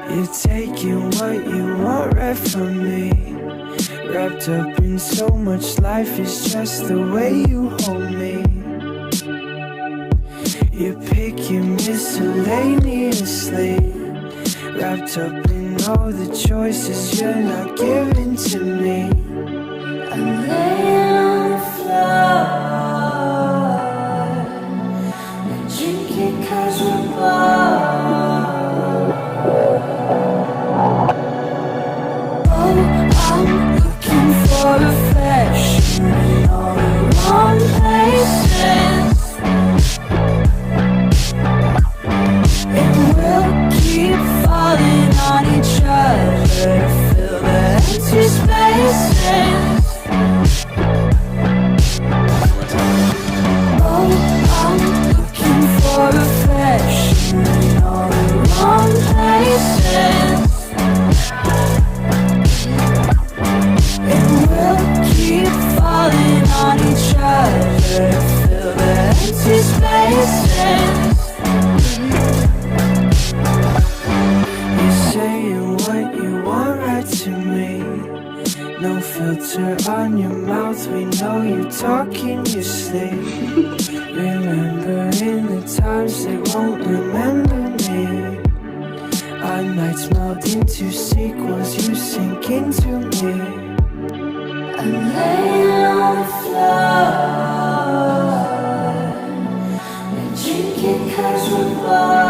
You're taking what you want right from me. Wrapped up in so much life, it's just the way you hold me. You're picking miscellaneously. Wrapped up in all the choices you're not giving to me. I'm laying on the floor, we're drinking 'cause we're bored. Oh, I'm looking for affection in all the wrong places, and we'll keep falling on each other to fill the empty spaces. Oh, I'm looking for affection in all the wrong places, and we'll keep falling on each other to fill the empty spaces. You're saying what you want right to me. No filter on your mouth, we know you talk in your sleep. Remembering the times they won't remember me. Our nights melt into sequels, you sink into me. I'm laying on the floor, we're drinking 'cause we're bored.